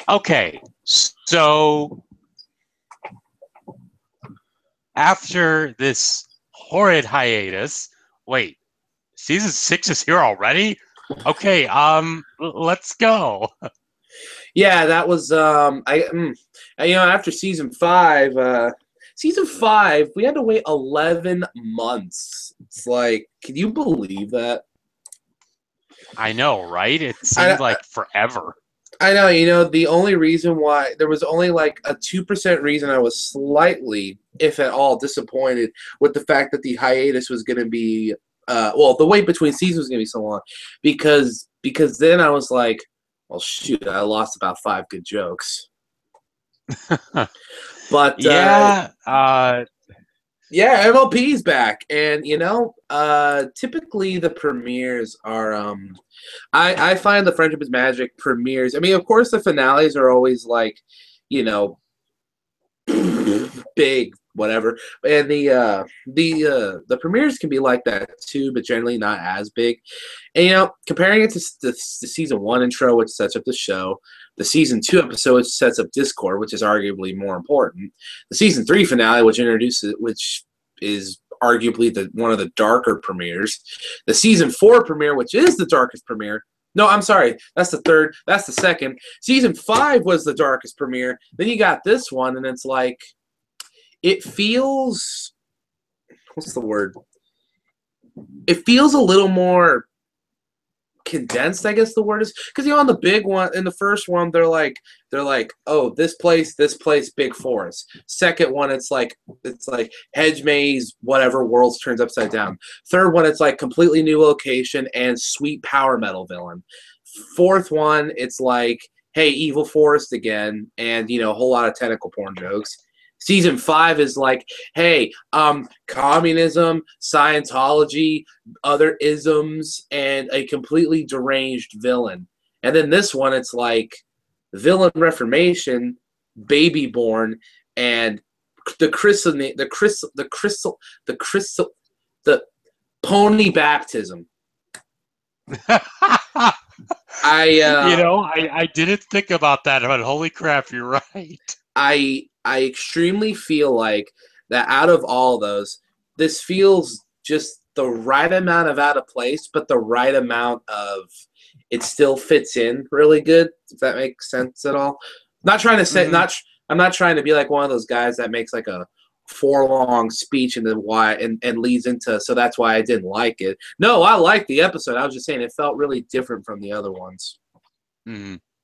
Okay, so after this horrid hiatus, wait, season 6 is here already? Okay, let's go. Yeah, that was after season 5, we had to wait 11 months. It's like, can you believe that? I know, right? It seemed I like forever. I know, the only reason why there was only like a 2% reason I was slightly, if at all, disappointed with the fact that the hiatus was going to be, the wait between seasons was going to be so long, because then I was like, well, shoot, I lost about 5 good jokes. But yeah, yeah, MLP's back, and typically the premieres are I find the Friendship is Magic premieres. I mean, of course, the finales are always like, you know, big, whatever, and the premieres can be like that too, but generally not as big. And comparing it to the season 1 intro, which sets up the show, the season 2 episode, which sets up Discord, which is arguably more important, the season 3 finale, which is arguably one of the darker premieres, the season 4 premiere, which is the darkest premiere. No, I'm sorry. That's the third. That's the second. Season 5 was the darkest premiere. Then you got this one, and it's like, it feels, what's the word? It feels a little more condensed, I guess the word is, because on the big one, in the first one, they're like, oh, this place, big forest. Second one, it's like hedge maze, whatever, worlds turns upside down. Third one, it's like completely new location and sweet power metal villain. Fourth one, it's like, hey, evil forest again, and a whole lot of tentacle porn jokes. Season 5 is like, hey, communism, Scientology, other isms, and a completely deranged villain. And then this one, it's like villain reformation, baby born, and the pony baptism. I didn't think about that, but holy crap, you're right. I extremely feel like that out of all those, this feels just the right amount of out of place, but the right amount of it still fits in really good, if that makes sense at all. Not trying to say, I'm not trying to be like one of those guys that makes like a 4-long speech and then and leads into, so that's why I didn't like it. No, I liked the episode. I was just saying it felt really different from the other ones.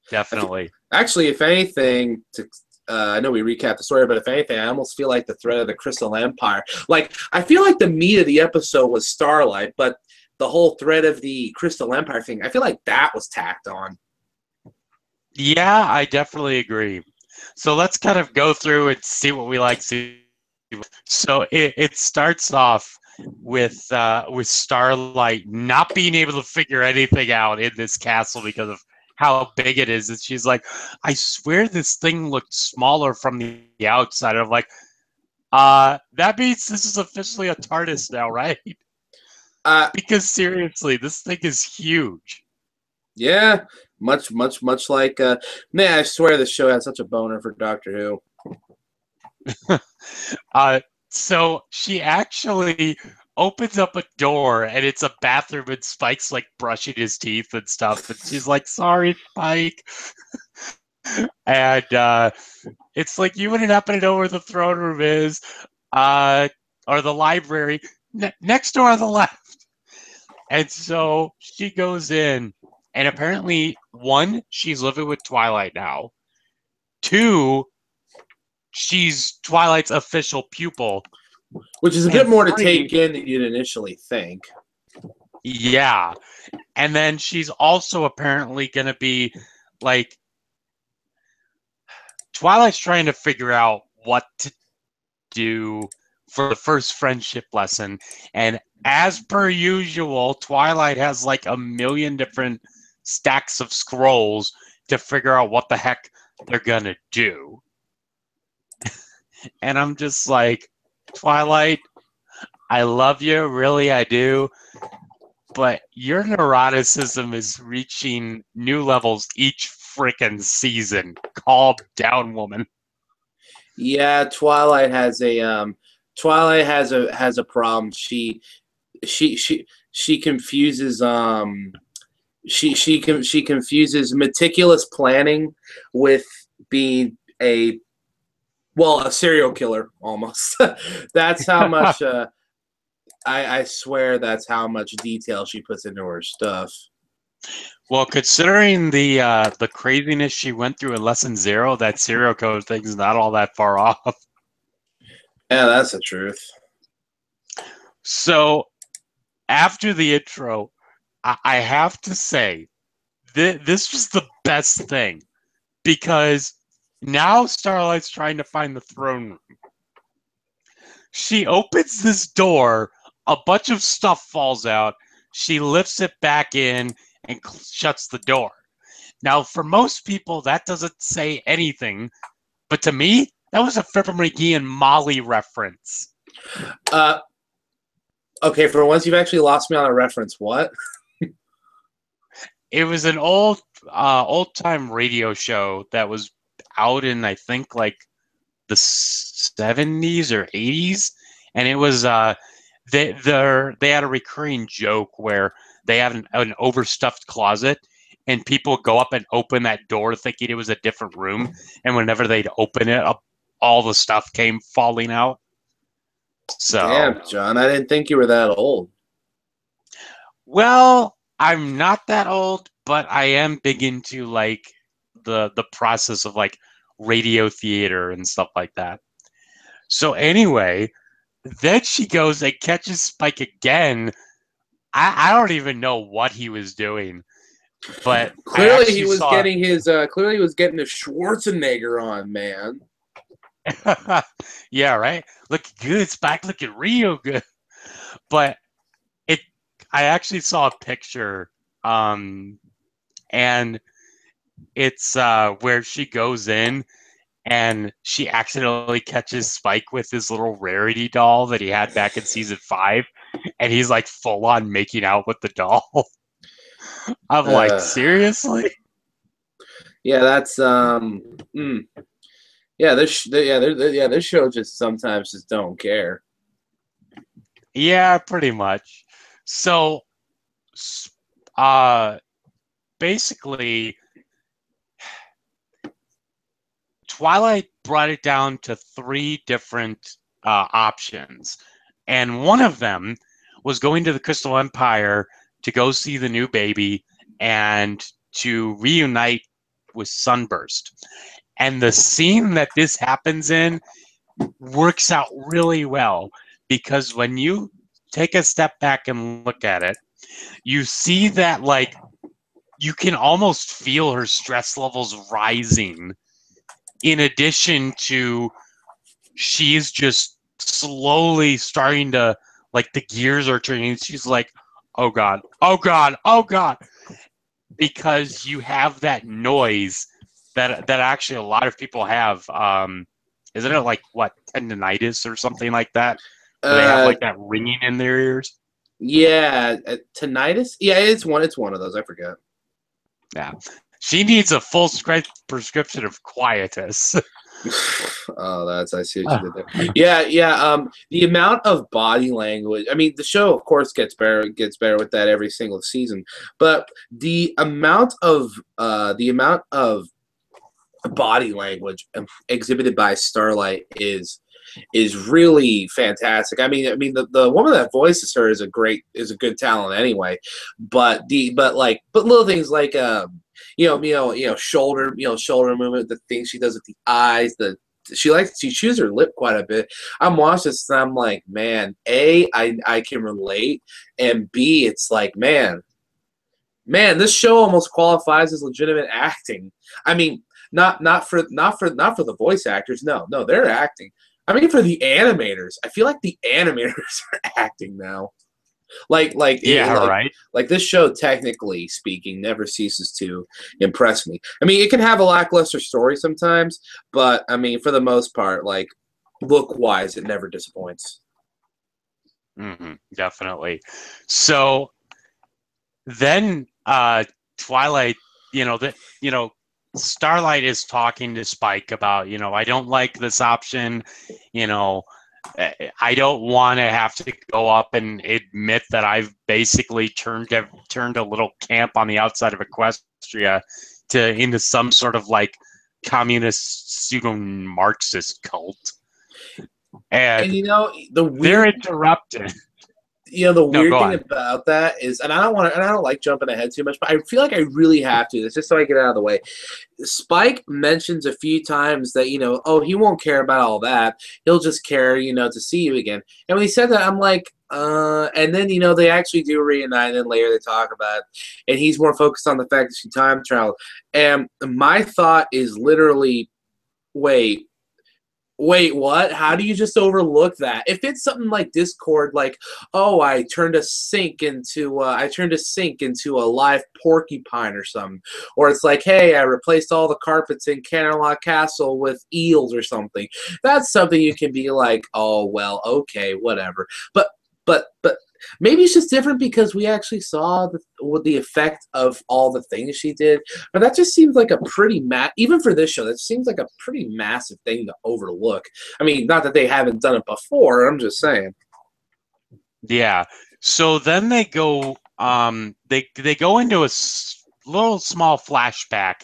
Definitely. Actually, if anything, I know we recapped the story, but if anything, I almost feel like the threat of the Crystal Empire. Like, I feel like the meat of the episode was Starlight, but the whole threat of the Crystal Empire thing, I feel like that was tacked on. Yeah, I definitely agree. So let's kind of go through and see what we like. So it starts off with Starlight not being able to figure anything out in this castle because of how big it is. And she's like, I swear this thing looked smaller from the outside. I'm like, that means this is officially a TARDIS now, right? Because seriously, this thing is huge. Yeah, much like, man, I swear this show has such a boner for Doctor Who. So she actually opens up a door, and it's a bathroom, and Spike's like brushing his teeth and stuff, and she's like, sorry, Spike. And it's like, you wouldn't happen to know where the throne room is, or the library, next door on the left. And so she goes in, and apparently, 1, she's living with Twilight now. 2, she's Twilight's official pupil. Which is a bit more to take in than you'd initially think. Yeah. And then she's also apparently going to be, like, Twilight's trying to figure out what to do for the first friendship lesson. And as per usual, Twilight has, like, a million different stacks of scrolls to figure out what the heck they're going to do. And I'm just like, Twilight, I love you, really, I do, but your neuroticism is reaching new levels each freaking season. Calm down, woman. Yeah, Twilight has a problem. She confuses she confuses meticulous planning with being a serial killer almost. That's how much I swear that's how much detail she puts into her stuff. Well, considering the craziness she went through in Lesson Zero, that serial killer thing's not all that far off. Yeah, that's the truth. So after the intro, I have to say this was the best thing because now Starlight's trying to find the throne room. She opens this door, a bunch of stuff falls out, she lifts it back in and shuts the door. Now, for most people, that doesn't say anything, but to me, that was a Fibber McGee and Molly reference. Okay, for once you've actually lost me on a reference. What? It was an old time radio show that was out in, I think, like the 70s or 80s, and it was they had a recurring joke where they have an overstuffed closet, and people go up and open that door thinking it was a different room, and whenever they'd open it up, all the stuff came falling out. So, damn, John, I didn't think you were that old. well, I'm not that old, but I am big into like the process of like radio theater and stuff like that. So anyway, then she goes and catches Spike again. I don't even know what he was doing, but I Clearly, he actually was saw. getting his. Clearly, he was getting his Schwarzenegger on, man. Yeah, right. Looking good, Spike. Looking real good. But it, I actually saw a picture, and it's where she goes in and she accidentally catches Spike with his little rarity doll that he had back in season 5, and he's like full on making out with the doll. I'm like, seriously? Yeah, that's yeah. This show just sometimes just don't care. Yeah, pretty much. So, uh, basically, Twilight brought it down to 3 different options, and one of them was going to the Crystal Empire to go see the new baby and to reunite with Sunburst. And the scene that this happens in works out really well because when you take a step back and look at it, you see that like you can almost feel her stress levels rising in addition to she's just slowly starting to like the gears are turning. She's like, oh god, oh god, oh god, because you have that noise that actually a lot of people have. Isn't it like what tendonitis or something like that, where they have Uh, like that ringing in their ears? yeah, tinnitus. Yeah, it's one. It's one of those. I forget. Yeah, she needs a full prescription of quietus. Oh, that's I see what you did there. Yeah, yeah. The amount of body language. I mean, the show, of course, gets better with that every single season. But the amount of body language exhibited by Starlight is really fantastic. The woman that voices her is a good talent anyway. But little things like shoulder movement, the things she does with the eyes, she chews her lip quite a bit. I'm watching this and I'm like, man, I can relate, and B, it's like, man, this show almost qualifies as legitimate acting. I mean, not for the voice actors. No, they're acting. I mean, for the animators, I feel like the animators are acting now. Yeah, right. Like this show, technically speaking, never ceases to impress me. I mean, it can have a lackluster story sometimes, but I mean, for the most part, like look wise, it never disappoints. Definitely. So then Twilight, Starlight is talking to Spike about, I don't like this option, you know, I don't want to have to go up and admit that I've basically turned a little camp on the outside of Equestria into some sort of like communist pseudo Marxist cult. And And the they're weird interrupted. the No, weird go thing on. about that is, and I don't like jumping ahead too much, but I feel like I really have to. It's just so I get it out of the way. Spike mentions a few times that, oh, he won't care about all that. He'll just care, to see you again. And when he said that, I'm like, and then, they actually do reunite, and then later they talk about it, and he's more focused on the fact that she time traveled. And my thought is literally, wait, what? How do you just overlook that? If it's something like Discord, like, oh, I turned a sink into a live porcupine or something, or it's like, hey, I replaced all the carpets in Canterlot Castle with eels or something. That's something you can be like, oh, well, okay, whatever. But maybe it's just different because we actually saw the effect of all the things she did. But that just seems like a pretty even for this show, that seems like a pretty massive thing to overlook. I mean, not that they haven't done it before. I'm just saying. Yeah. So then they go they go into a little small flashback,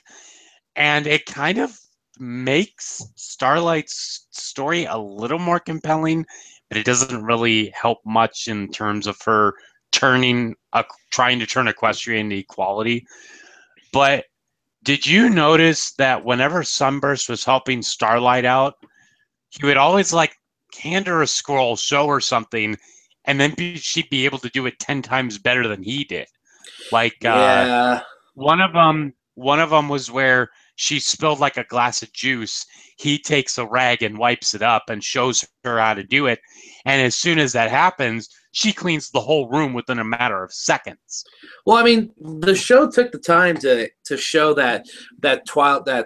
and it kind of makes Starlight's story a little more compelling, but it doesn't really help much in terms of her trying to turn Equestria into equality. But did you notice that whenever Sunburst was helping Starlight out, he would always like hand her a scroll, show her something, and then she'd be able to do it 10 times better than he did. Like Yeah. one of them was where she spilled like a glass of juice. He takes a rag and wipes it up and shows her how to do it. And as soon as that happens, she cleans the whole room within a matter of seconds. Well, I mean, the show took the time to show that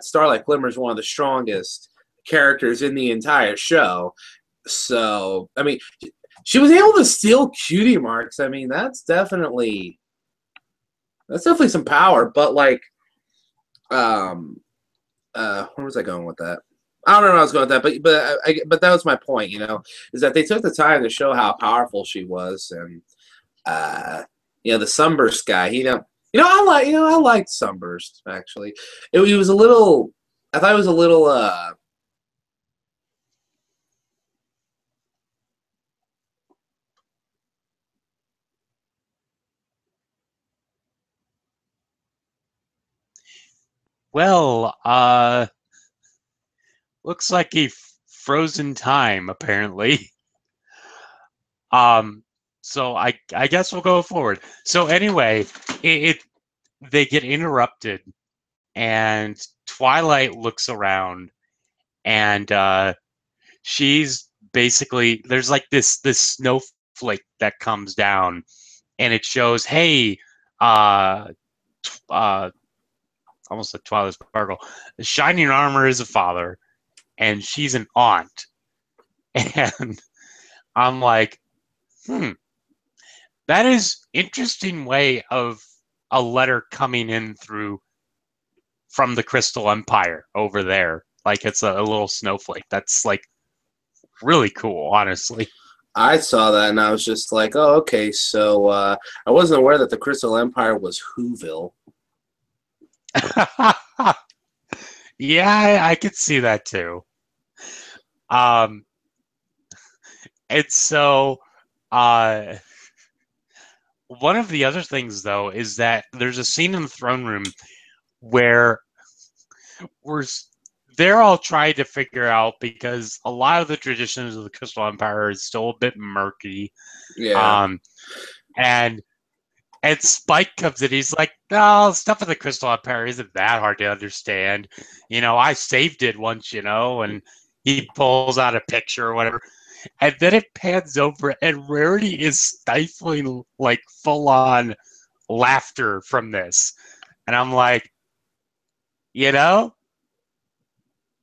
Starlight Glimmer is one of the strongest characters in the entire show. So, I mean, she was able to steal cutie marks. I mean, that's definitely some power. But like, where was I going with that? I don't know where I was going with that, but that was my point. Is that they took the time to show how powerful she was, and the Sunburst guy. I liked Sunburst actually. He was a little. I thought it was a little. Well, looks like he frozen time apparently. So I guess we'll go forward. So anyway, they get interrupted, and Twilight looks around, and she's basically, there's like this snowflake that comes down, and it shows, hey, uh, almost a Twilight Sparkle, the shining armor is a father, and she's an aunt, and I'm like, that is interesting way of a letter coming in from the Crystal Empire over there. Like it's a little snowflake. That's like really cool, honestly. I saw that and I was just like, oh, okay. So I wasn't aware that the Crystal Empire was Whoville. Yeah, I could see that too. And so one of the other things though is that there's a scene in the throne room where we're they're all trying to figure out, because a lot of the traditions of the Crystal Empire is still a bit murky. Yeah. And Spike comes in, he's like, no, stuff in the Crystal Empire isn't that hard to understand. I saved it once, and he pulls out a picture or whatever. And then it pans over, and Rarity is stifling like full on laughter from this. And I'm like,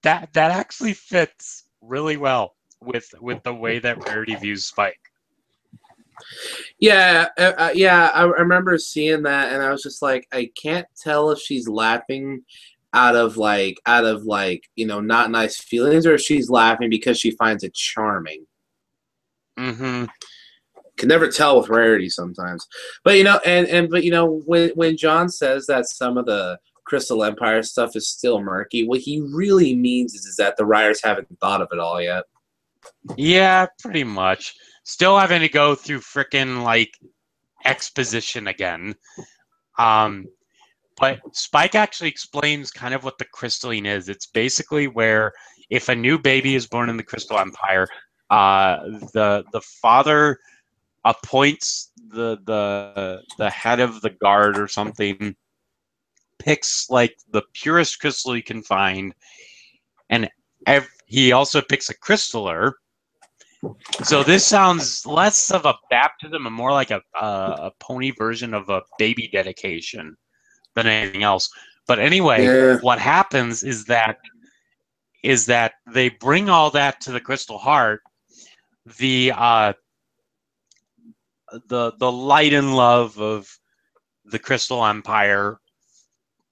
that actually fits really well with the way that Rarity views Spike. Yeah, yeah. I remember seeing that, and I was just like, I can't tell if she's laughing not nice feelings, or if she's laughing because she finds it charming. Mm-hmm. Can never tell with Rarity sometimes. But when John says that some of the Crystal Empire stuff is still murky, what he really means is that the writers haven't thought of it all yet. Yeah, pretty much. Still having to go through frickin' like exposition again. But Spike actually explains kind of what the crystalline is. It's basically where if a new baby is born in the Crystal Empire, the father appoints the head of the guard or something, picks like the purest crystal he can find, and he also picks a crystaller. So this sounds less of a baptism and more like a pony version of a baby dedication than anything else. But anyway, Yeah. what happens is that they bring all that to the Crystal Heart. The light and love of the Crystal Empire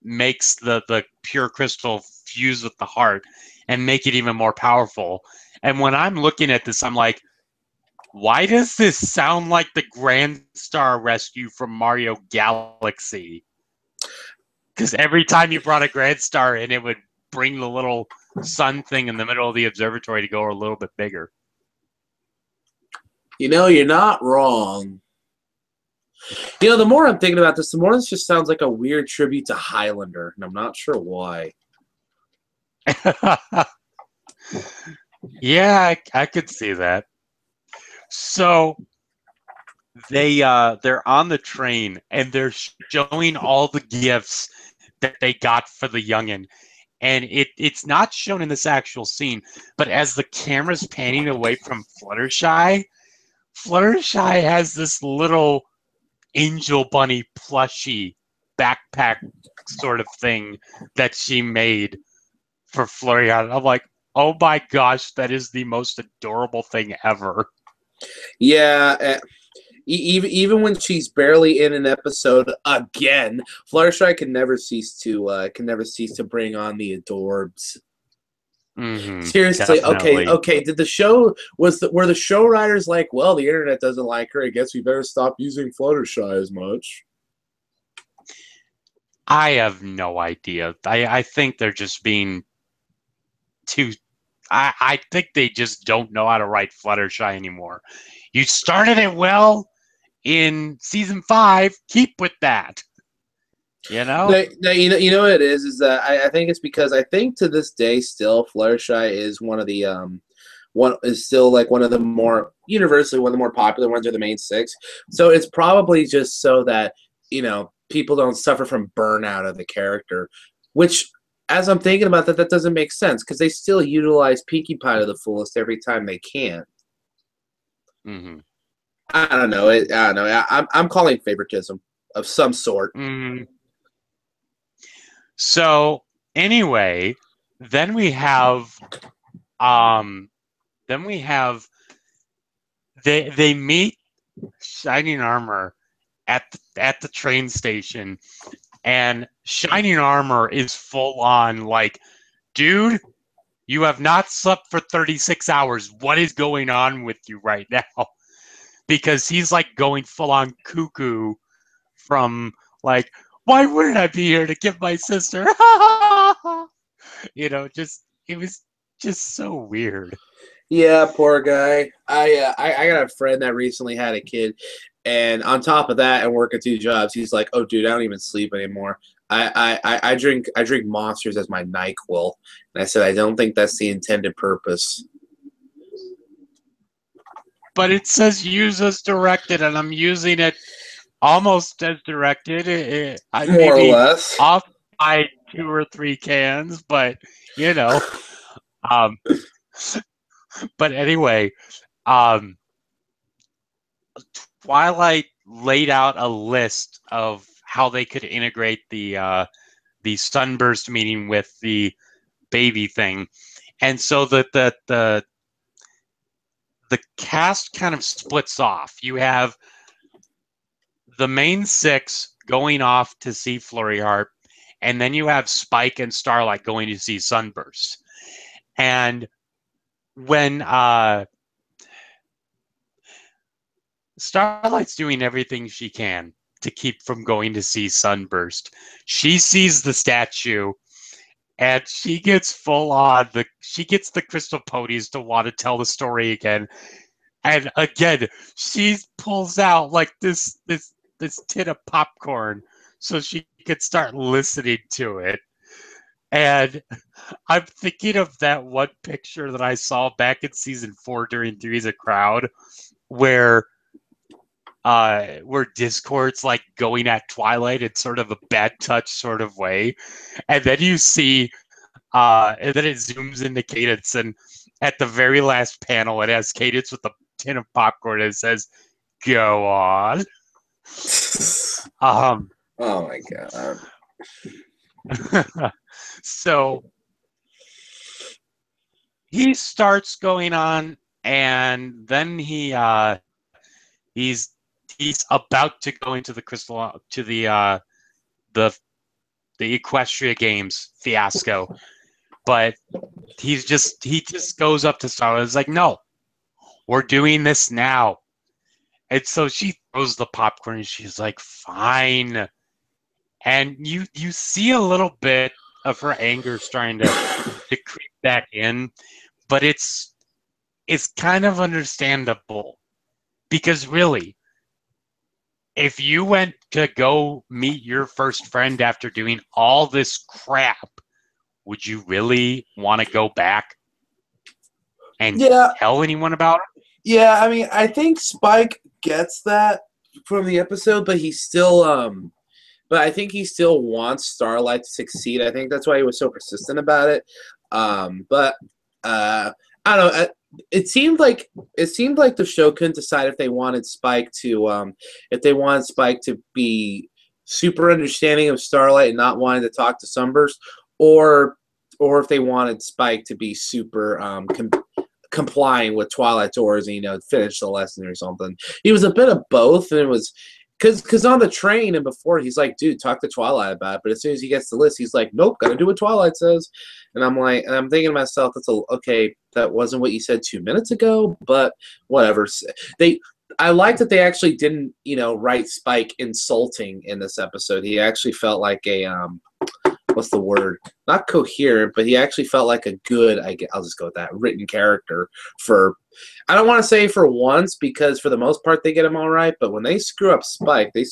makes the pure crystal fuse with the heart and make it even more powerful. And when I'm looking at this, I'm like, why does this sound like the Grand Star Rescue from Mario Galaxy? Because every time you brought a Grand Star in, it would bring the little sun thing in the middle of the observatory to go a little bit bigger. You're not wrong. The more I'm thinking about this, the more this just sounds like a weird tribute to Highlander, and I'm not sure why. Yeah, I could see that. So they're on the train and they're showing all the gifts that they got for the youngin'. And it's not shown in this actual scene, but as the camera's panning away from Fluttershy has this little angel bunny plushie backpack sort of thing that she made for Florian. I'm like, oh my gosh, that is the most adorable thing ever. Yeah, even when she's barely in an episode again, Fluttershy can never cease to bring on the adorbs. Mm-hmm, Seriously, definitely. okay. Did the show were the show writers like, well, the internet doesn't like her, I guess we better stop using Fluttershy as much? I have no idea. I think they're just being too. I think they just don't know how to write Fluttershy anymore. You started it well in season 5. Keep with that. No, what it is that I think it's because I think to this day still Fluttershy is one of the one is still like one of the more universally one of the more popular ones, or the main 6. So it's probably just so that people don't suffer from burnout of the character, which, as I'm thinking about that doesn't make sense because they still utilize Pinkie Pie to the fullest every time they can. Mm-hmm. I don't know. I don't know. I'm calling favoritism of some sort. Mm-hmm. So anyway, then we have they meet Shining Armor at the train station, and Shining Armor is full on like, dude, you have not slept for 36 hours. What is going on with you right now? Because he's like going full on cuckoo from like, why wouldn't I be here to give my sister? Just it was just so weird. Yeah, poor guy. I got a friend that recently had a kid, and on top of that, and working 2 jobs, he's like, "Oh, dude, I don't even sleep anymore. I drink Monsters as my NyQuil." And I said, "I don't think that's the intended purpose." But it says use as directed, and I'm using it almost as directed. I may More or be less. off by 2 or 3 cans, but um, but anyway, um, Twilight laid out a list of how they could integrate the sunburst meeting with the baby thing, and so the cast kind of splits off. You have the main 6 going off to see Florian, and then you have Spike and Starlight going to see Sunburst. And when Starlight's doing everything she can to keep from going to see Sunburst, she sees the statue and she gets full on she gets the crystal ponies to want to tell the story again. And again, she pulls out like this tin of popcorn so she could start listening to it. And I'm thinking of that one picture that I saw back in season 4 during Three's a Crowd, where Discord's like going at Twilight in sort of a bad touch sort of way, and then you see, and then it zooms into Cadence, and at the very last panel, it has Cadence with a tin of popcorn, and it says, "Go on." Oh my god. So he starts going on, and then he's about to go into the the Equestria Games fiasco, but he just goes up to Starlight. It's like, no, we're doing this now. And so she throws the popcorn and she's like, fine. And you see a little bit of her anger starting to creep back in, but it's kind of understandable, because really, if you went to go meet your first friend after doing all this crap, would you really want to go back and tell anyone about it? Yeah, I mean, I think Spike gets that from the episode, but he still, but I think he still wants Starlight to succeed. I think that's why he was so persistent about it. But I don't know. It seemed like the show couldn't decide if they wanted Spike to, be super understanding of Starlight and not wanting to talk to Sunburst, or if they wanted Spike to be super complying with Twilight's orders and finish the lesson or something. He was a bit of both, and it was because on the train and before he's like, dude, talk to Twilight about it. But as soon as he gets the list, he's like, nope, gotta do what Twilight says. And I'm thinking to myself, okay, that wasn't what you said 2 minutes ago, but whatever. I like that they actually didn't write Spike insulting in this episode. He actually felt like a what's the word? Not coherent, but he actually felt like a good, I'll just go with that, written character for, I don't want to say for once, because for the most part they get him all right, but when they screw up Spike, they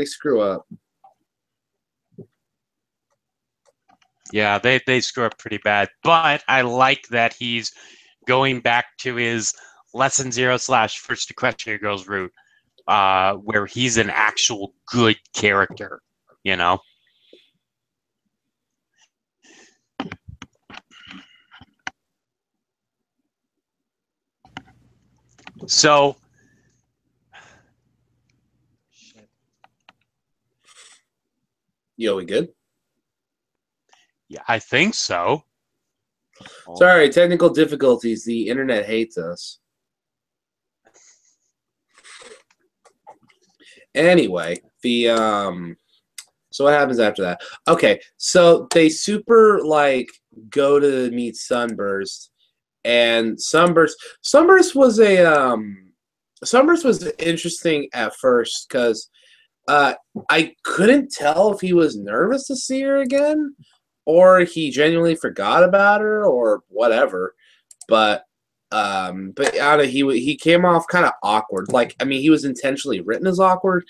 screw up. Yeah, they screw up pretty bad. But I like that he's going back to his Lesson 0 / First Equestria Girls route, where he's an actual good character, So, Yo, we good? Yeah, I think so. Sorry, technical difficulties. The internet hates us. Anyway, so what happens after that? Okay, so they super go to meet Sunburst, and Sunburst was Sunburst was interesting at first because I couldn't tell if he was nervous to see her again, or he genuinely forgot about her, or whatever. But I don't know, he came off kind of awkward. He was intentionally written as awkward,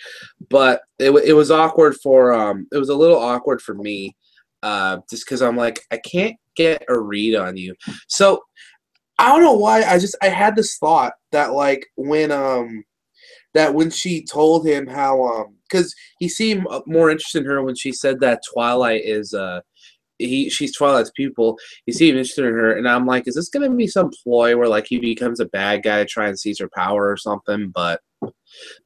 but it was awkward for it was a little awkward for me, just because I'm like, I can't get a read on you. So I don't know why I had this thought that when she told him how because he seemed more interested in her when she said that Twilight is she's Twilight's pupil. He seemed interested in her, and I'm like, is this gonna be some ploy where he becomes a bad guy to try and seize her power or something? But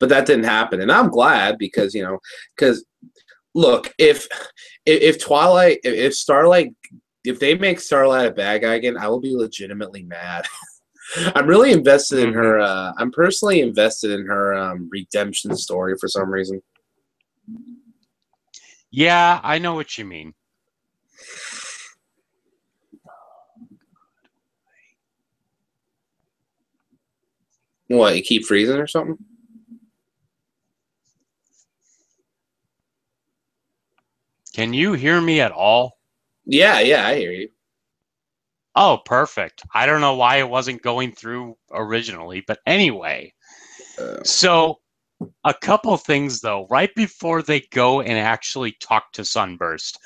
that didn't happen, and I'm glad because look, if Twilight, if Starlight, if they make Starlight a bad guy again, I will be legitimately mad. I'm really invested in her. I'm personally invested in her redemption story for some reason. Yeah, I know what you mean. What, you keep freezing or something? Can you hear me at all? Yeah, I hear you. Oh, perfect. I don't know why it wasn't going through originally, but anyway. So a couple things though, right before they go and actually talk to Sunburst,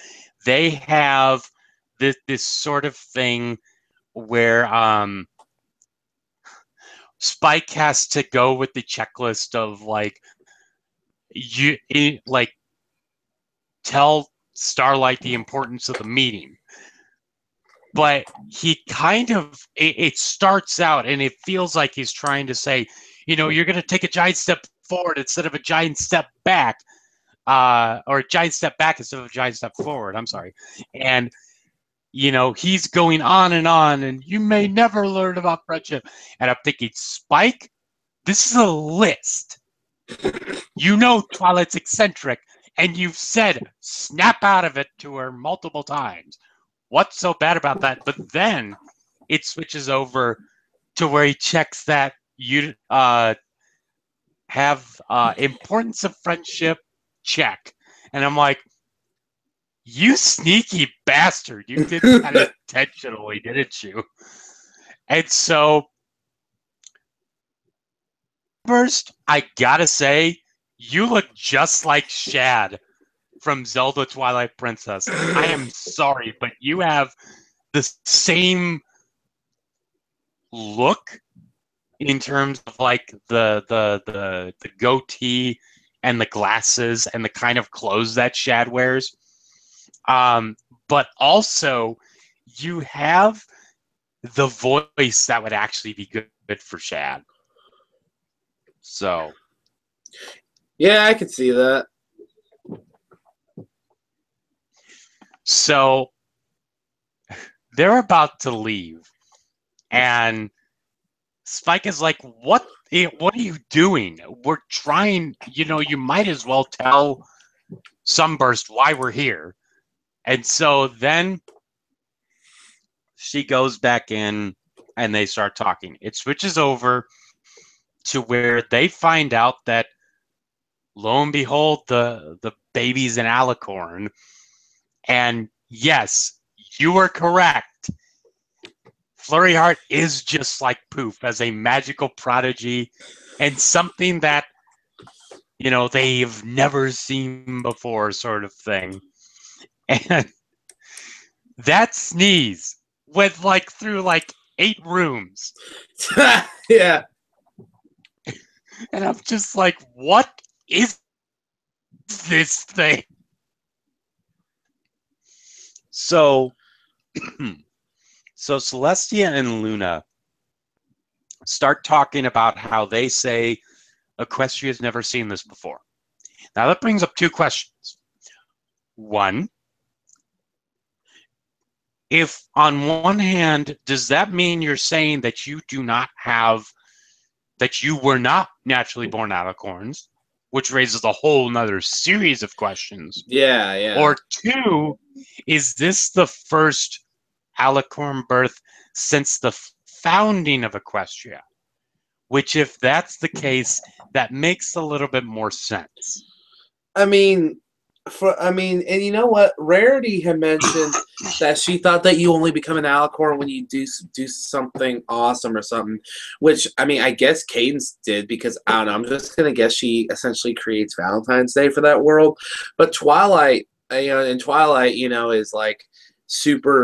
they have this sort of thing where Spike has to go with the checklist of like like tell Starlight the importance of the meeting. But he kind of it starts out and it feels like he's trying to say, you're going to take a giant step forward instead of a giant step back, or a giant step back instead of a giant step forward. I'm sorry. And he's going on, and you may never learn about friendship. And I'm thinking, Spike, this is a list. Twilight's eccentric, and you've said snap out of it to her multiple times. What's so bad about that? But then it switches over to where he checks that you have importance of friendship check. And I'm like, you sneaky bastard. You did that intentionally, didn't you? And so, first, I gotta say, you look just like Shad from Zelda Twilight Princess. I am sorry, but you have the same look in terms of like the goatee and the glasses and the kind of clothes that Shad wears. But also you have the voice that would actually be good for Shad. So yeah, I could see that. So they're about to leave, and Spike is like, what are you doing? We're trying, you might as well tell Sunburst why we're here. And so then she goes back in and they start talking. It switches over to where they find out that, lo and behold, the baby's an alicorn. And yes, you were correct. Flurry Heart is just like Poof as a magical prodigy and something that, they've never seen before, sort of thing. And that sneeze went through 8 rooms. Yeah. And I'm just like, what is this thing? So Celestia and Luna start talking about how they say Equestria's never seen this before. Now that brings up 2 questions. One, if on one hand, does that mean you're saying that you were not naturally born alicorns, which raises a whole nother series of questions? Yeah. Or 2, is this the first alicorn birth since the founding of Equestria? Which, if that's the case, that makes a little bit more sense. I mean, and you know what? Rarity had mentioned that she thought that you only become an alicorn when you do something awesome or something. Which, I guess Cadence did, because I don't know. I'm just gonna guess she essentially creates Valentine's Day for that world. But Twilight, and Twilight, is like super,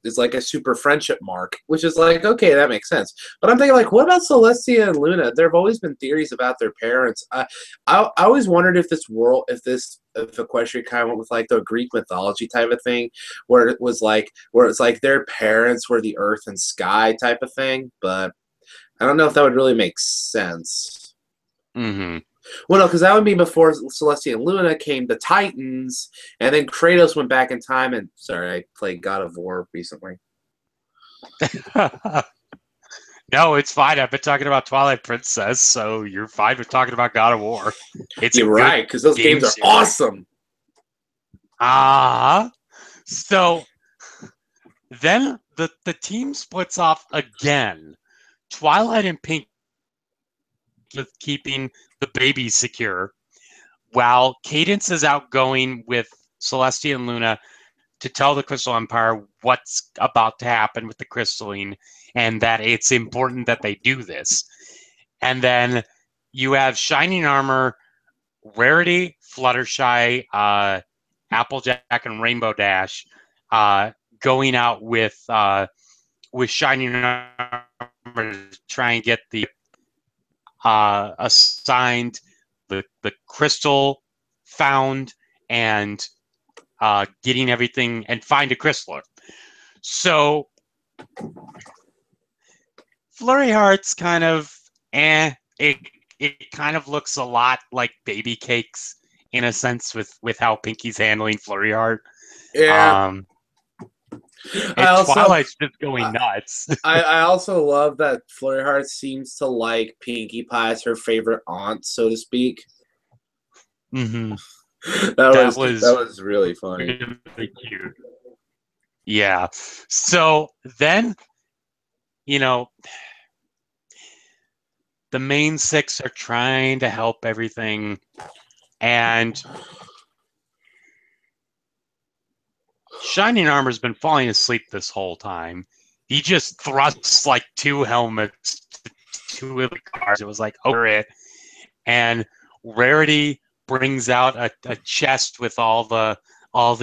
is like a super friendship mark, which is like, okay, that makes sense. But I'm thinking, what about Celestia and Luna? There have always been theories about their parents. I always wondered if if Equestria kind of went with the Greek mythology type of thing, where it's like their parents were the earth and sky type of thing. But I don't know if that would really make sense. Mm-hmm. Well, no, because that would be before Celestia and Luna came the Titans, and then Kratos went back in time. And sorry, I played God of War recently. No, it's fine. I've been talking about Twilight Princess, so you're fine with talking about God of War. You're right, because those games are awesome. Ah. So then the team splits off again. Twilight and Pink with keeping the baby secure, while Cadence is outgoing with Celestia and Luna to tell the Crystal Empire what's about to happen with the crystalline and that it's important that they do this. And then you have Shining Armor, Rarity, Fluttershy, Applejack, and Rainbow Dash going out with Shining Armor to try and get the assigned the crystal found and getting everything and find a crystal. So Flurry Heart's kind of it kind of looks a lot like baby cakes in a sense with how Pinky's handling Flurry Heart. Yeah. And Twilight's just going nuts. I also love that Flurry Heart seems to like Pinkie Pie as her favorite aunt, so to speak. Mm-hmm. that was really funny. Really cute. Yeah. So then, the main six are trying to help everything, and Shining Armor's been falling asleep this whole time. He just thrusts like two helmets to two of the cars. It was like over it. And Rarity brings out a chest with all the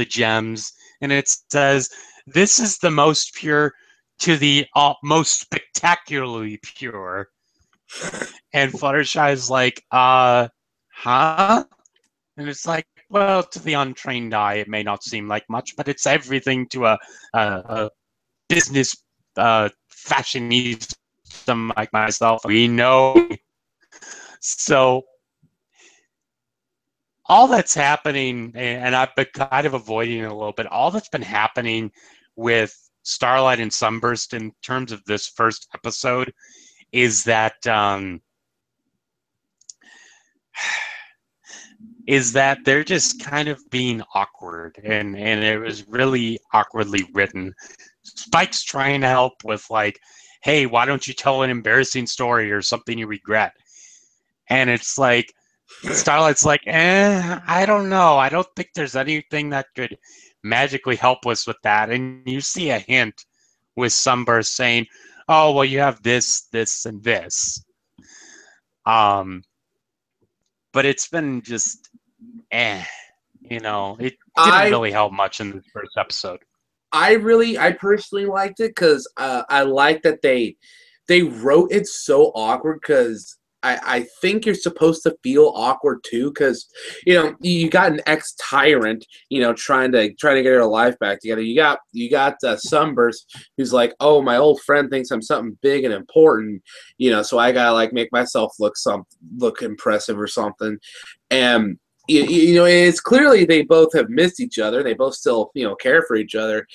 gems, and it says, "This is the most pure to the most spectacularly pure." And Fluttershy's like, huh? And it's like, well, to the untrained eye, it may not seem like much, but it's everything to a business fashionista like myself. We know. So all that's happening, and I've been kind of avoiding it a little bit, all that's been happening with Starlight and Sunburst in terms of this first episode is that they're just kind of being awkward, and it was really awkwardly written. Spike's trying to help with like, hey, why don't you tell an embarrassing story or something you regret? And it's like, Starlight's like, I don't know. I don't think there's anything that could magically help us with that. And you see a hint with Sunburst saying, oh, well, you have this, this, and this. But it's been just, it didn't really help much in the first episode. I personally liked it because I like that they wrote it so awkward because I think you're supposed to feel awkward too because you got an ex-tyrant trying to get her life back together. You got Sunburst who's like, oh, my old friend thinks I'm something big and important, so I gotta like make myself look impressive or something. And it's clearly they both have missed each other. They both still care for each other.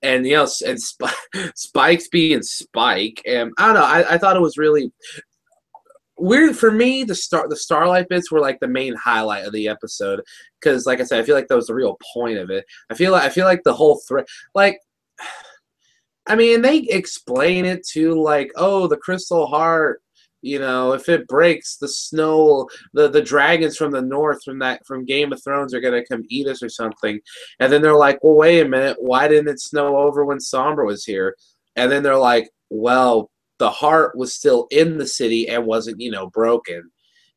And Spike's being Spike, and I don't know. I thought it was really weird for me. The Starlight bits were like the main highlight of the episode because, like I said, I feel like that was the real point of it. I feel like the whole threat, like, I mean, they explain it to like, oh, the Crystal Heart. If it breaks, the snow, the dragons from the north from Game of Thrones are gonna come eat us or something. And then they're like, well, wait a minute, why didn't it snow over when Sombra was here? And then they're like, well, the heart was still in the city and wasn't, broken.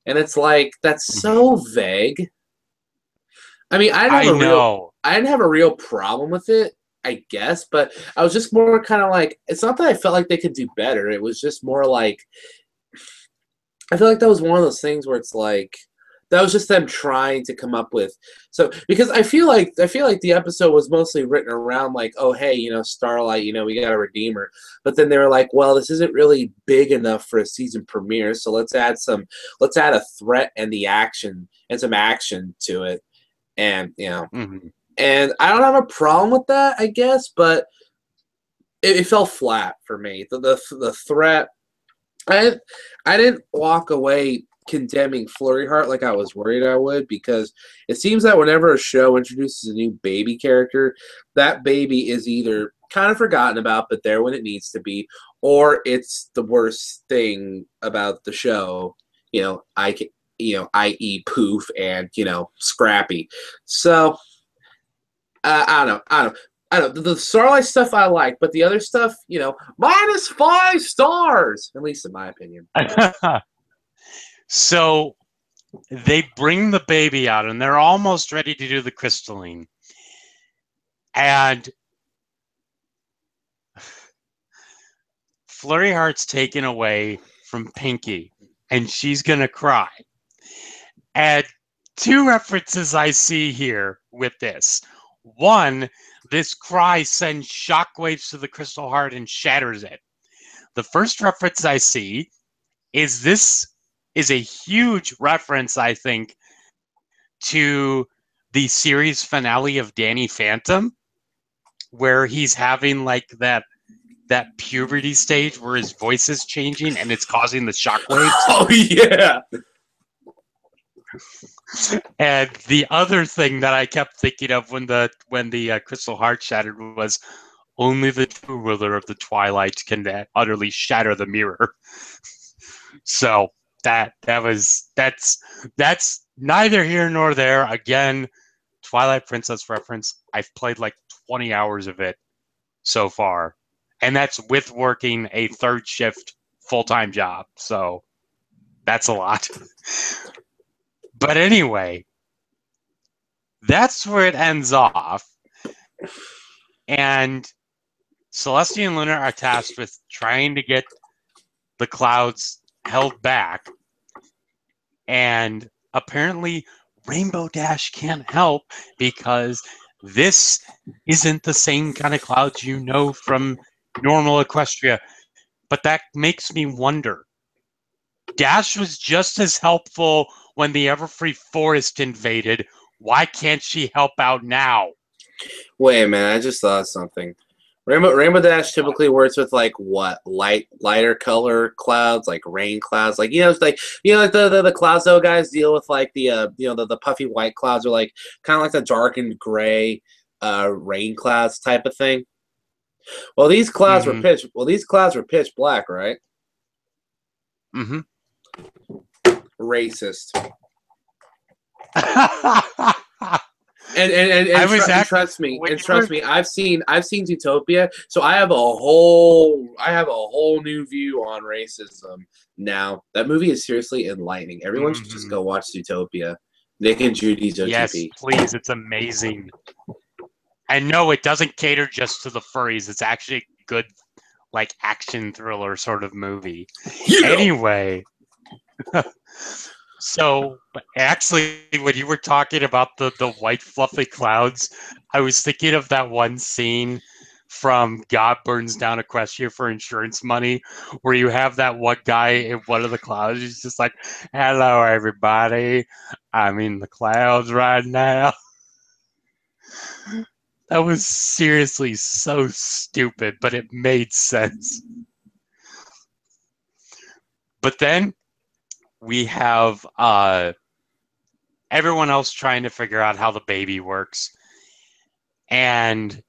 And it's like, that's so vague. I mean, I didn't have a real problem with it, I guess, but I was just more kind of like, it's not that I felt like they could do better. It was just more like, I feel like that was one of those things where it's like that was just them trying to come up with because I feel like the episode was mostly written around like, oh, hey, Starlight, we got to redeem her. But then they were like, well, this isn't really big enough for a season premiere, so let's add a threat and some action to it. And and I don't have a problem with that, I guess, but it fell flat for me. The threat, I didn't walk away condemning Flurry Heart like I was worried I would, because it seems that whenever a show introduces a new baby character, that baby is either kind of forgotten about but there when it needs to be, or it's the worst thing about the show, i.e. Poof and Scrappy. So I don't know. I don't know. The Starlight stuff I like, but the other stuff, -5 stars, at least in my opinion. So they bring the baby out, and they're almost ready to do the crystalline. And Flurry Heart's taken away from Pinky, and she's going to cry. And two references I see here with this. One, this cry sends shockwaves to the crystal heart and shatters it. The first reference I see is this is a huge reference, I think, to the series finale of Danny Phantom, where he's having like that puberty stage where his voice is changing and it's causing the shockwaves. Oh yeah. And the other thing that I kept thinking of when the crystal heart shattered was only the true ruler of the twilight can utterly shatter the mirror. So that's neither here nor there. Again, Twilight Princess reference. I've played like 20 hours of it so far, and that's with working a third shift full-time job. So that's a lot. But anyway, that's where it ends off. And Celestia and Luna are tasked with trying to get the clouds held back. And apparently Rainbow Dash can't help because this isn't the same kind of clouds you know from normal Equestria. But that makes me wonder. Dash was just as helpful when the Everfree Forest invaded. Why can't she help out now? Wait a minute, I just thought of something. Rainbow Dash typically works with like what lighter color clouds, like rain clouds, like the clouds though guys deal with like the puffy white clouds, are like kind of like the darkened gray rain clouds type of thing. Well, these clouds were pitch black, right? Mm-hmm. Racist. And trust me, I've seen Zootopia, so I have a whole new view on racism now. That movie is seriously enlightening. Everyone should just go watch Zootopia. Nick and Judy's OTP. Yes, please, it's amazing. And no, it doesn't cater just to the furries. It's actually a good, like, action thriller sort of movie. Yeah. Anyway, so actually, when you were talking about the white fluffy clouds, I was thinking of that one scene from God Burns Down Equestria for Insurance Money, where you have that one guy in one of the clouds. He's just like, "Hello, everybody. I'm in the clouds right now." That was seriously so stupid, but it made sense. But then we have everyone else trying to figure out how the baby works. And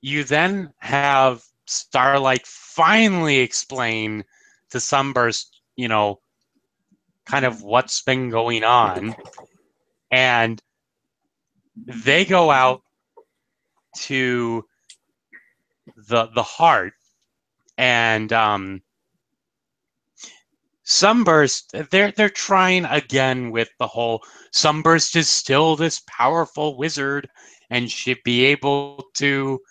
you then have Starlight finally explain to Sunburst, kind of what's been going on. And they go out to the heart, and Sunburst, they're trying again with the whole Sunburst is still this powerful wizard and should be able to,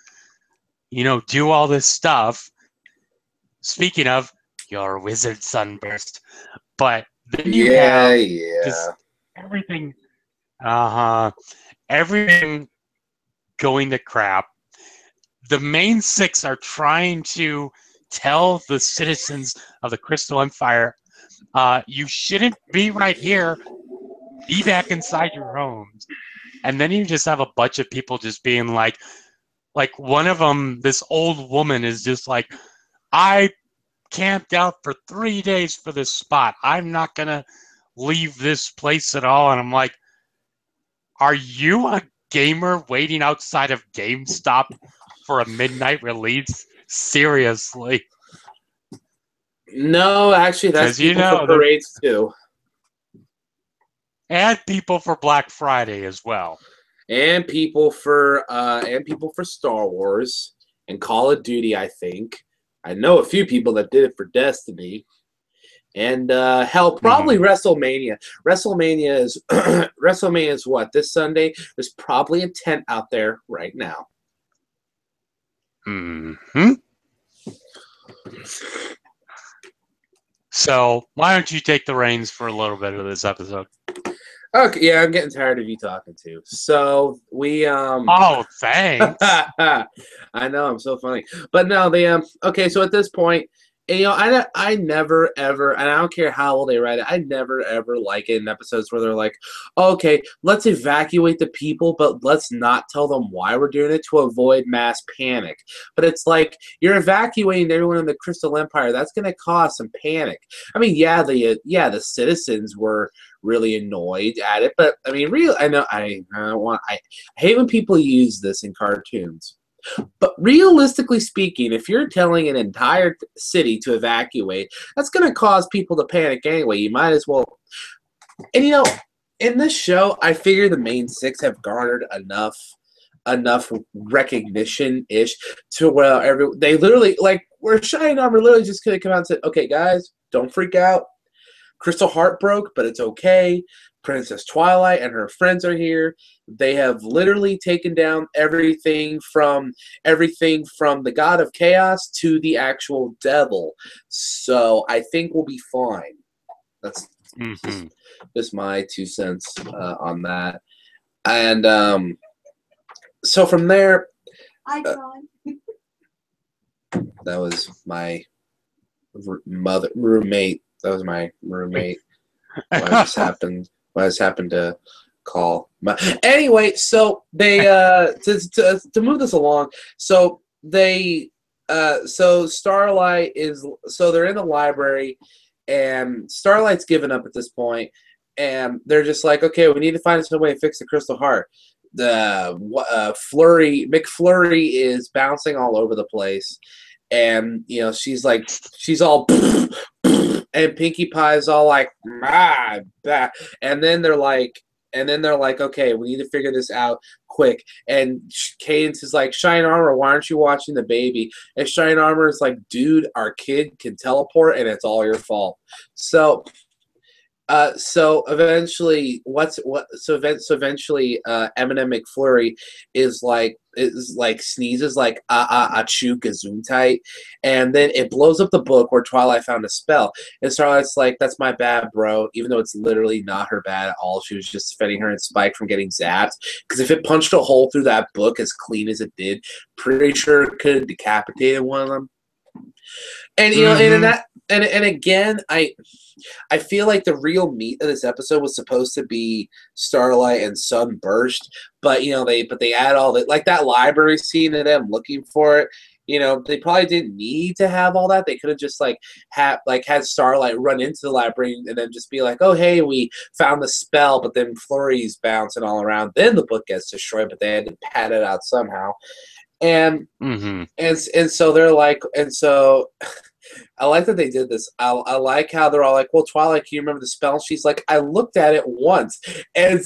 do all this stuff. Speaking of, you're a wizard, Sunburst. But then you have just everything. Everything going to crap. The main six are trying to tell the citizens of the Crystal Empire, you shouldn't be right here. Be back inside your homes. And then you just have a bunch of people just being like one of them, this old woman is just like, I camped out for 3 days for this spot. I'm not going to leave this place at all. And I'm like, are you a gamer waiting outside of GameStop for a midnight release? Seriously. No, actually, that's Because, you people for know, parades too. and people for Black Friday as well. And people for Star Wars and Call of Duty, I think. I know a few people that did it for Destiny. And hell, probably WrestleMania. WrestleMania is what? This Sunday? There's probably a tent out there right now. Mm-hmm. So why don't you take the reins for a little bit of this episode? Okay, yeah, I'm getting tired of you talking too. So we Oh, thanks. I know, I'm so funny. But no, they okay, so at this point, and, you know, I never ever, and I don't care how well they write it, I never ever like it in episodes where they're like, okay, let's evacuate the people, but let's not tell them why we're doing it to avoid mass panic. But it's like you're evacuating everyone in the Crystal Empire. That's going to cause some panic. I mean, the citizens were really annoyed at it, but I mean, I hate when people use this in cartoons. But realistically speaking, if you're telling an entire city to evacuate, that's going to cause people to panic anyway. You might as well. And you know, in this show, I figure the main six have garnered enough recognition ish to where they literally where Shining Armor literally just could have come out and said, "Okay, guys, don't freak out. Crystal Heart broke, but it's okay. Princess Twilight and her friends are here. They have literally taken down everything from the god of chaos to the actual devil. So I think we'll be fine." That's just my 2 cents on that. And so from there, that was my roommate. That was my roommate. What just happened to call. Anyway, so they to move this along. So they so Starlight is they're in the library, and Starlight's given up at this point, and they're just like, okay, we need to find some way to fix the Crystal Heart. The McFlurry is bouncing all over the place, and you know she's all. And Pinkie Pie's all like, and then they're like, okay, we need to figure this out quick. And Cadence is like, Shining Armor, why aren't you watching the baby? And Shining Armor is like, dude, our kid can teleport, and it's all your fault. So eventually, Eminem McFlurry is like sneezes like achoo gesundheit, and then it blows up the book where Twilight found a spell, and Starlight's like, that's my bad, bro, even though it's literally not her bad at all. She was just defending her and Spike from getting zapped, because if it punched a hole through that book as clean as it did, pretty sure it could have decapitated one of them. And you know, and again, I feel like the real meat of this episode was supposed to be Starlight and Sunburst, but you know they add all that, like that library scene of them looking for it. You know, they probably didn't need to have all that. They could have just had Starlight run into the library and then just be like, "Oh, hey, we found the spell," but then Flurry's bouncing all around. Then the book gets destroyed, but they had to pad it out somehow. And so they're like, and so I like that they did this. I like how they're all like, well, Twilight, can you remember the spell? She's like, I looked at it once. And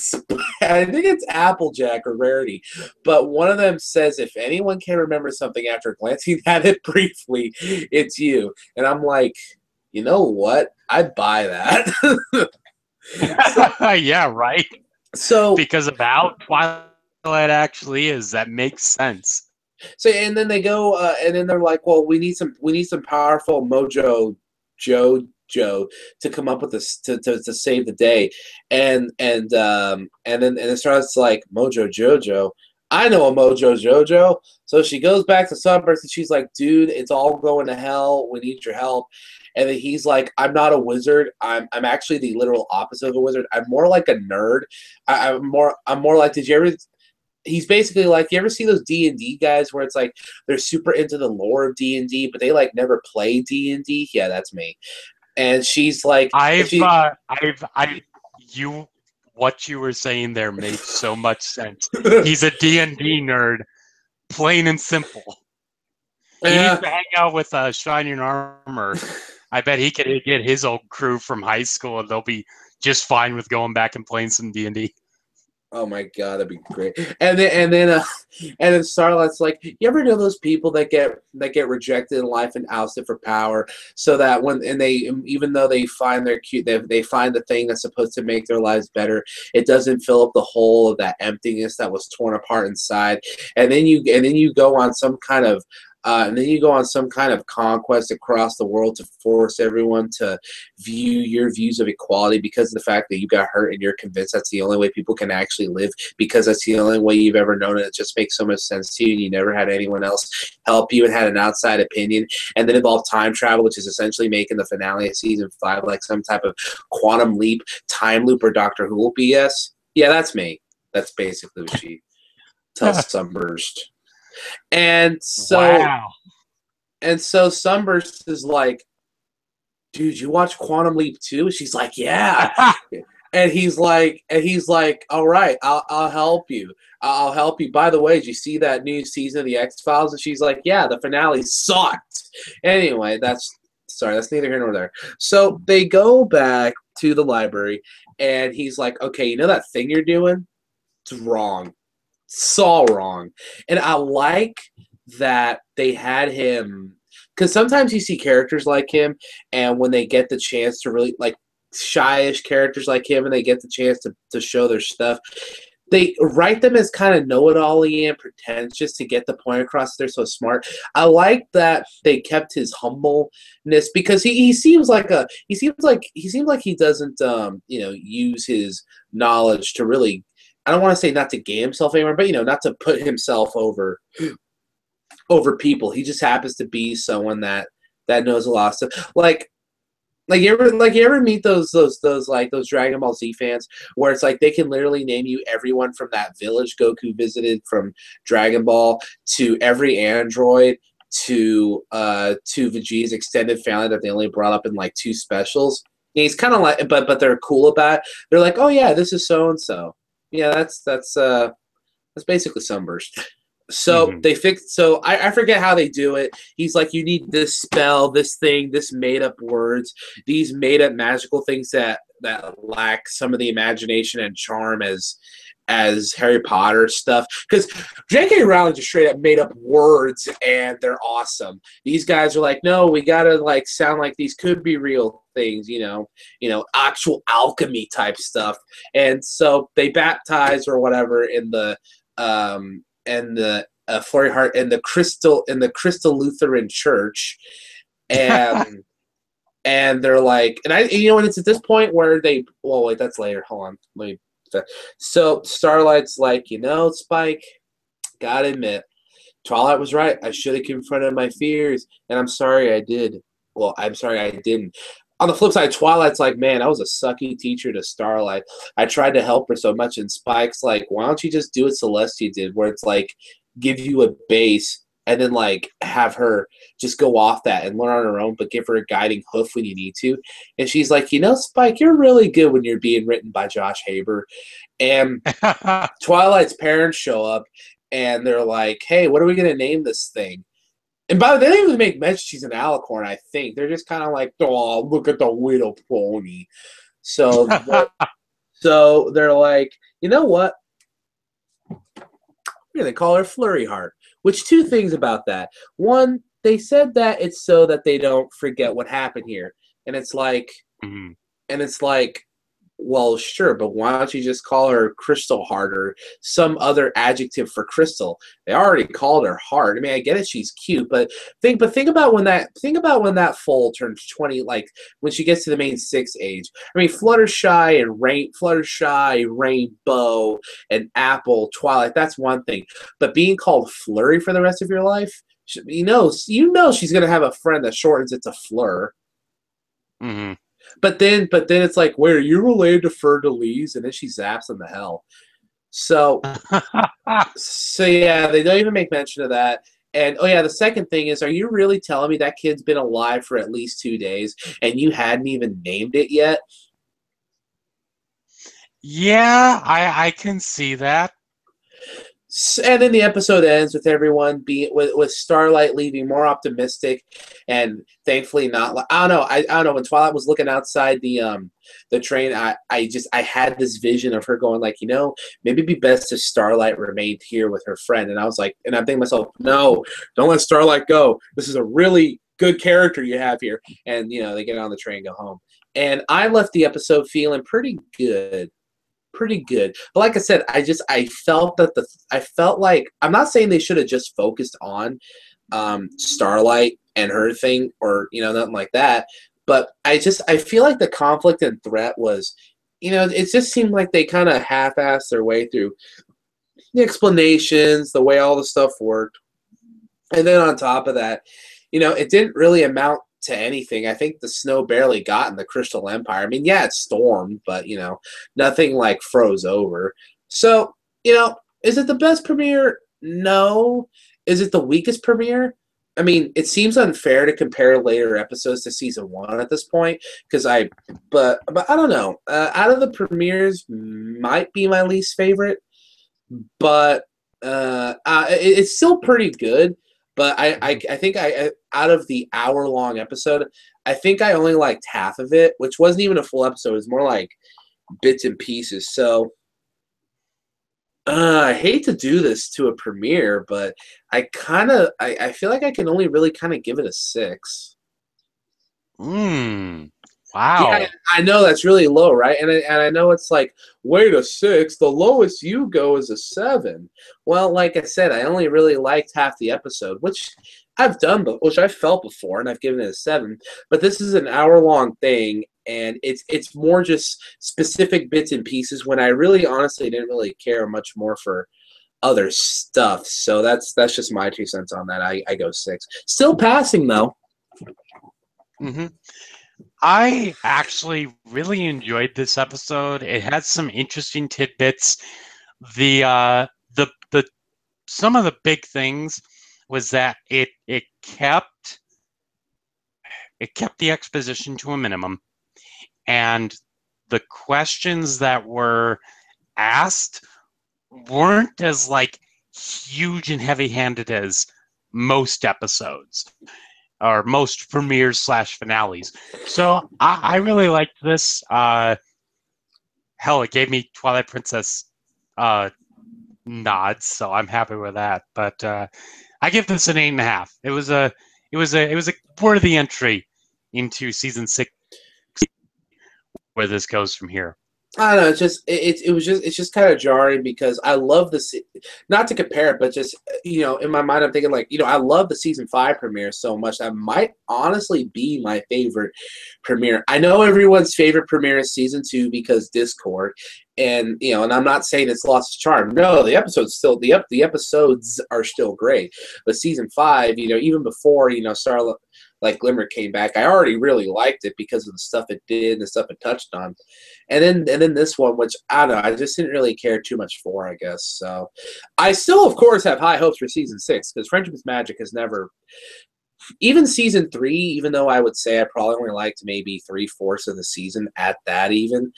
I think it's Applejack or Rarity. But one of them says, if anyone can remember something after glancing at it briefly, it's you. And I'm like, you know what? I'd buy that. Yeah, right. So because of how Twilight actually is, that makes sense. So and then they go and then they're like, well, we need some powerful Mojo Jojo to come up with this to save the day, and then it starts like Mojo Jojo. I know a Mojo Jojo. So she goes back to Sunburst and she's like, dude, it's all going to hell. We need your help. And then he's like, I'm not a wizard. I'm actually the literal opposite of a wizard. I'm more like a nerd. I'm more like, did you ever he's basically like, you ever see those D&D guys where it's like they're super into the lore of D&D, but they like never play D&D? Yeah, that's me. And she's like, You, what you were saying there made so much sense. He's a D&D nerd, plain and simple. He needs yeah. to hang out with Shining Armor. I bet he could get his old crew from high school, and they'll be just fine with going back and playing some D&D. Oh my god, that'd be great. And then Starlight's like, you ever know those people that get rejected in life and ousted for power, so that even though they find they find the thing that's supposed to make their lives better, it doesn't fill up the hole of that emptiness that was torn apart inside. And then you go on some kind of conquest across the world to force everyone to view your views of equality because of the fact that you got hurt and you're convinced that's the only way people can actually live because that's the only way you've ever known it. It just makes so much sense to you and you never had anyone else help you and had an outside opinion. And then involve time travel, which is essentially making the finale of season 5 like some type of quantum leap, time loop, or Doctor Who BS. Yeah, that's me. That's basically what she tells Sunburst. And so Sunburst is like, dude, you watch Quantum Leap too? She's like, yeah. And he's like, all right, I'll help you. I'll help you. By the way, did you see that new season of the X-Files? And she's like, yeah, the finale sucked. Anyway, that's neither here nor there. So they go back to the library, and he's like, okay, you know that thing you're doing? It's wrong. It's all wrong. And I like that they had him, because sometimes you see characters like him, and when they get the chance to really, like, shyish characters like him, and they get the chance to show their stuff, they write them as kind of know-it-all-y and pretentious to get the point across. They're so smart. I like that they kept his humbleness, because he seems like he doesn't use his knowledge to really, I don't want to say not to gain himself anywhere, but not to put himself over people. He just happens to be someone that knows a lot of stuff. Like you ever meet those Dragon Ball Z fans where it's like they can literally name you everyone from that village Goku visited from Dragon Ball to every android to Vegeta's extended family that they only brought up in like 2 specials. And he's kind of like, but they're cool about it. They're like, oh yeah, this is so and so. Yeah, that's basically Sunburst. So they fix. So I forget how they do it. He's like, you need this spell, this thing, this made up words, these made up magical things that lack some of the imagination and charm as Harry Potter stuff. Because J.K. Rowling just straight up made up words and they're awesome. These guys are like, no, we gotta like sound like these could be real things, actual alchemy type stuff. And so they baptize or whatever in the Flurry Heart in the Crystal Lutheran Church, and and they're like, and it's at this point where they, well, wait, that's later. Hold on, so Starlight's like, Spike, gotta admit, Twilight was right. I should have confronted my fears, and I'm sorry I did. Well, I'm sorry I didn't. On the flip side, Twilight's like, man, I was a sucky teacher to Starlight. I tried to help her so much, and Spike's like, why don't you just do what Celestia did, where it's like, give you a base, and then like have her just go off that and learn on her own, but give her a guiding hoof when you need to. And she's like, Spike, you're really good when you're being written by Josh Haber. And Twilight's parents show up, and they're like, hey, what are we going to name this thing? And by the way, they don't even make mention she's an alicorn, I think. They're just kind of like, oh, look at the little pony. So they're like, you know what? We're going to call her Flurry Heart. Which, 2 things about that. One, they said that it's so that they don't forget what happened here. And it's like, well, sure, but why don't you just call her Crystal Heart or some other adjective for Crystal? They already called her Heart. I mean, I get it, she's cute, but think about when that foal turns 20, like when she gets to the main 6 age. I mean, Fluttershy, Rainbow, and Apple, Twilight, that's one thing. But being called Flurry for the rest of your life, she's gonna have a friend that shortens it to Fleur. Mm-hmm. But then it's like, where are you related to Fleur de Lis? And then she zaps them to hell. So yeah, they don't even make mention of that. And oh yeah, the second thing is, are you really telling me that kid's been alive for at least 2 days and you hadn't even named it yet? Yeah, I can see that. And then the episode ends with everyone being with Starlight leaving more optimistic, and thankfully not. I don't know. I don't know. When Twilight was looking outside the train, I had this vision of her going like, maybe it'd be best if Starlight remained here with her friend. And I was like, and I'm thinking to myself, no, don't let Starlight go. This is a really good character you have here. And they get on the train, and go home, and I left the episode feeling pretty good. But like I said, I felt I felt like, I'm not saying they should have just focused on Starlight and her thing, or nothing like that. But I feel like the conflict and threat was, it just seemed like they kind of half-assed their way through the explanations, the way all the stuff worked, and then on top of that, it didn't really amount to anything. I think the snow barely got in the Crystal Empire. I mean, yeah, it stormed, but nothing like froze over. So, is it the best premiere? No. Is it the weakest premiere? I mean, it seems unfair to compare later episodes to season 1 at this point, but I don't know. Out of the premieres, might be my least favorite, but it's still pretty good. But I think out of the hour-long episode, I think I only liked half of it, which wasn't even a full episode. It was more like bits and pieces. So I hate to do this to a premiere, but I feel like I can only really kind of give it a 6. Yeah, Wow. I know that's really low, right? And I know it's like, wait, a 6. The lowest you go is a 7. Well, like I said, I only really liked half the episode, which which I've felt before, and I've given it a 7. But this is an hour-long thing, and it's more just specific bits and pieces, when I really honestly didn't really care much more for other stuff. So that's just my 2 cents on that. I go 6. Still passing though. hmm I actually really enjoyed this episode. It had some interesting tidbits. The some of the big things was that it kept the exposition to a minimum, and the questions that were asked weren't as like huge and heavy-handed as most episodes or most premieres slash finales. So I really liked this. Hell, it gave me Twilight Princess nods, so I'm happy with that. But I give this an 8.5. It was a worthy entry into season 6, where this goes from here. I don't know. It's just kind of jarring, because I love not to compare it, but just in my mind I'm thinking like, I love the season 5 premiere so much that might honestly be my favorite premiere. I know everyone's favorite premiere is season 2 because Discord, and and I'm not saying it's lost its charm. No, the episodes are still great, but season 5, even before Starlight like Glimmer came back, I already really liked it because of the stuff it did and the stuff it touched on. And then this one, which I don't know, I just didn't really care too much for, I guess. So I still, of course, have high hopes for season 6, because Friendship is Magic has never, even season 3, even though I would say I probably only liked maybe 3/4 of the season at that, even,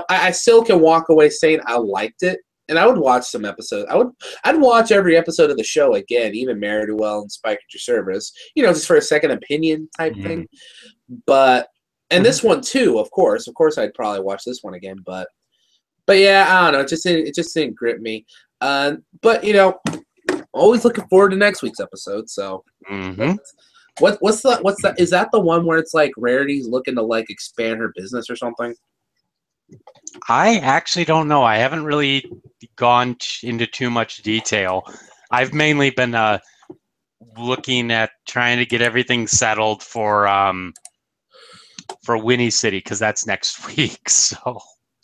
I still can walk away saying I liked it. And I would watch some episodes. I'd watch every episode of the show again, even Married to Well and Spike at Your Service, just for a second opinion type thing. But and this one too, of course, I'd probably watch this one again. But yeah, I don't know. It just didn't grip me. But always looking forward to next week's episode. So what's that? Is that the one where it's like Rarity's looking to like expand her business or something? I actually don't know. I haven't really gone into too much detail. I've mainly been looking at trying to get everything settled for Winnie City, because that's next week. So.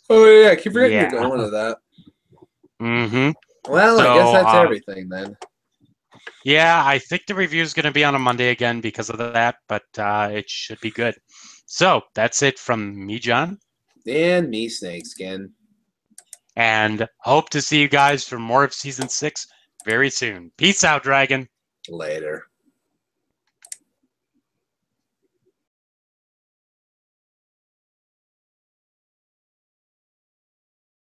Oh yeah, I keep forgetting you're going to that. Well, I guess that's everything then. Yeah, I think the review is going to be on a Monday again because of that, but it should be good. So that's it from me, John. And me, Snakeskin. and hope to see you guys for more of season 6 very soon. Peace out, Dragon. Later.